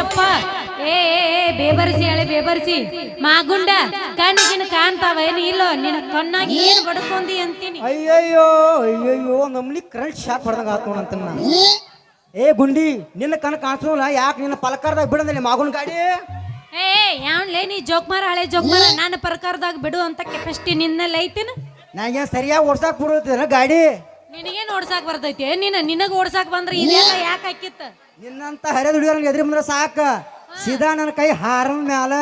ಯಪ್ಪ ಏ ಬೇಬರ್ಸಿ ಹೇಳಿ ಬೇಬರ್ಸಿ ಮಾಗುಂಡ ಕಣ್ಣಿಗಿನ ಕಾಣ್ತಾವ ಏನು ಇಲ್ಲೋ ನಿನ್ನ ಕಣ್ಣಾಗಿ ಏನ್ ಬಡ್ಕೊಂಡಿ ಅಂತೀನಿ. ಅಯ್ಯಯ್ಯೋ ಅಯ್ಯಯ್ಯೋ ನಮ್ಲಿ ಕರೆಂಟ್ ಶಾಕ್ ಹೊಡೆದಂಗ ಆತ್ ನೋಡಂತ ನಾ. ಏ ಗುಂಡಿ ನಿನ್ನ ಕಣ್ ಕಾಣಿಸೋಲ್ಲ ಯಾಕೆ ನಿನ್ನ ಪಲಕಾರದಾಗ ಬಿಡಂದಲ್ಲಿ ಮಾಗುನ್ ಗಾಡಿ. ಏ ಯಾವ್ಲೇ ನೀ ಜೋಕ್ಮಾರ ಹಳೆ ಜೋಕ್ಮಾರ ನಾನು ಪರಕಾರದಾಗ ಬಿಡು ಅಂತ ಕೆಪಾಸಿಟಿ ನಿನ್ನಲ್ಲಿ ಐತೇನ. ನನಗೇನು ಸರಿಯಾಗಿ ಓಡ್ಸಾಕ್ ಬಿಡುತ್ತೇನ ಗಾಡಿ. ನಿನಗೇನು ಓಡ್ಸಾಕ್ ಬರ್ತೈತಿ ನಿನಗ ಓಡ್ಸಾಕ್ ಬಂದ್ರೆ ಇದೆಲ್ಲ ಯಾಕೆ ಹಾಕಿತ್ತ. ನಿನ್ನಂತ ಹರಿದ ಹುಡುಗರ ಎದ್ರಿ ಬಂದ್ರೆ ಸಾಕ ಸೀದಾ ನನ್ನ ಕೈ ಹಾರನ ಮ್ಯಾಲ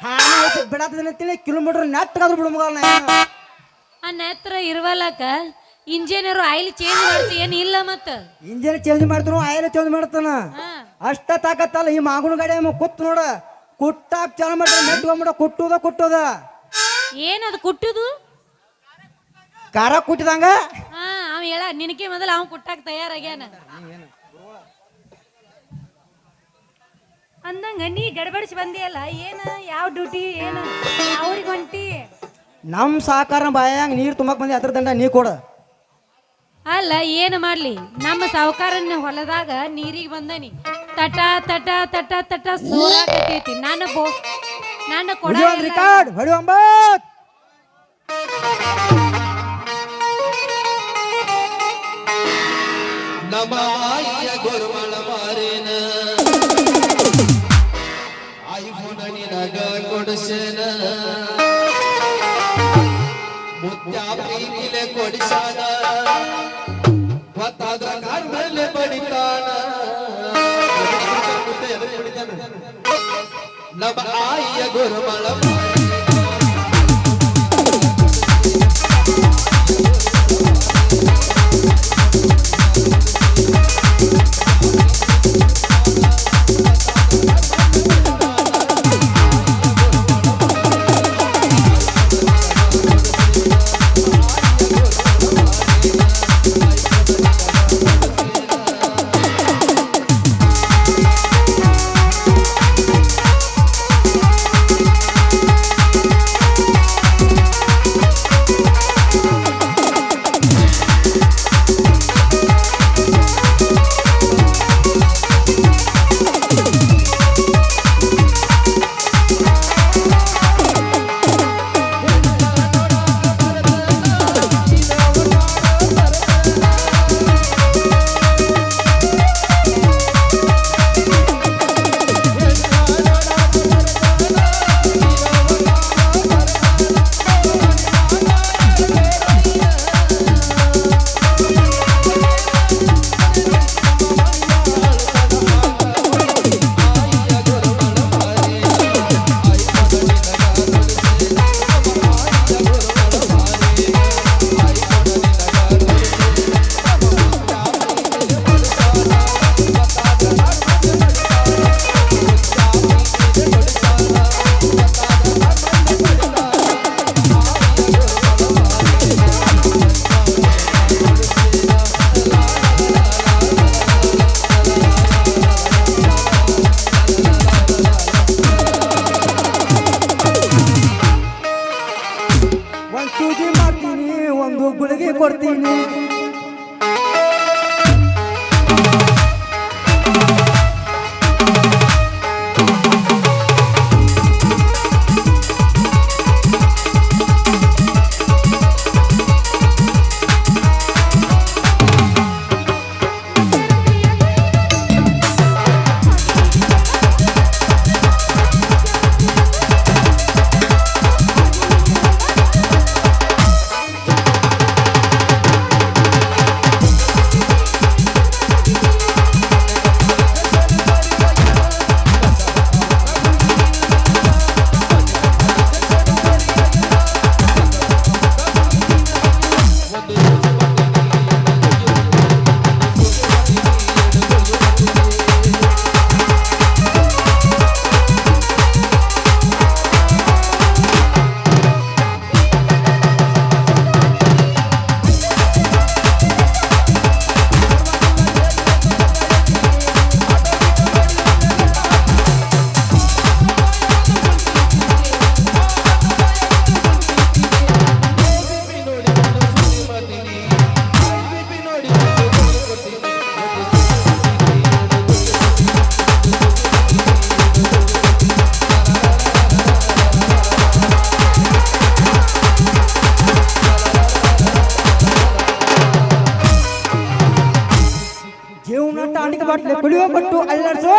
ಹಾರ ಬಿಡತ್ತೇಳಿ ಕಿಲೋಮೀಟರ್ ನೆಟ್ಗಾದ್ರು ಬಿಡು ಮಗ. ಆ ನೆತ್ರ ಇರುವಲ್ಲಕ ಇಂಜಿನಿಯರ್ ಆಯಿಲ್ ಚೇಂಜ್ ಮಾಡ್ತಿ ಏನ್ ಇಲ್ಲ ಮತ್ತ ಇಂಜಿನ್ ಚೇಂಜ್ ಮಾಡ್ತಾನ ಆಯಿಲ್ ಚೇಂಜ್ ಮಾಡ್ತಾನ ಅಷ್ಟ ತಾಕತ್ತಲ್ಲ ಈ ಮಾಗುನ ಗಾಡಿ ಕೂತ್ ನೋಡ ಕುಟ್ಟಾಕ್ ಚಾಲ ಮಾಡ್ತಾನ ನೆಟ್ಕೊಂಡ್ಬಿಡ ಕುಟ್ಟುದ ಏನದು ಕುಟ್ಟುದು ಖಾರ ಕುಟ್ಟಿದಂಗ. ಹಾ ಅವ ಹೇಳ ನಿನಗೆ ಮೊದಲ ಅವ ಕುಟ್ಟಾಕ್ ತಯಾರಾಗ್ಯಾನ ಅಂದಂಗ ನೀ ಗಡಬಡಿಸಿ ಬಂದಿಯಲ್ಲ ಏನ ಯಾವ ಡ್ಯೂಟಿ ಏನ ಅವ್ರಿಗೆ ಹೊಂಟಿ. ನಮ್ ಸಾಕಾರ ಬಾಯಾಂಗ ನೀರ್ ತುಂಬಕ್ ಬಂದಿ ಅದ್ರ ದಂಡ ನೀ ಕೊಡ. ಅಲ್ಲ ಏನು ಮಾಡ್ಲಿ ನಮ್ಮ ಸಾವುಕಾರನ ಹೊಲದಾಗ ನೀರಿಗೆ ಬಂದನಿ ತಟ ತಟ ತಟ ತಟ ಸೋರಾಕತೈತಿ ನಾನು ಕೊಡ ರಿಕಾರ್ಡ್ ಹೊಡಿ ಒಂಬತ್ ನಮಾಯ ಗುರುಮಳ ಮಾರೇನ ಐಫೋನ್ ನಿನಗ ಕೊಡಿಸೇನ ಮುತ್ಯ ಪ್ರೀತಿಲೆ ಕೊಡಿಸಾನ ಗೊತ್ತಾದ್ರ ಕಾರ್ ಮೇಲೆ ಬಡಿತಾನ ನಮ ಆಯ ಗುರುಮಳ ಕೊಡ್ತೀನಿ. ಬಾಟ್ಲೆ ಕುಡಿಯೋ ಕೊಟ್ಟು ಅಲ್ಲಾಡ್ಸು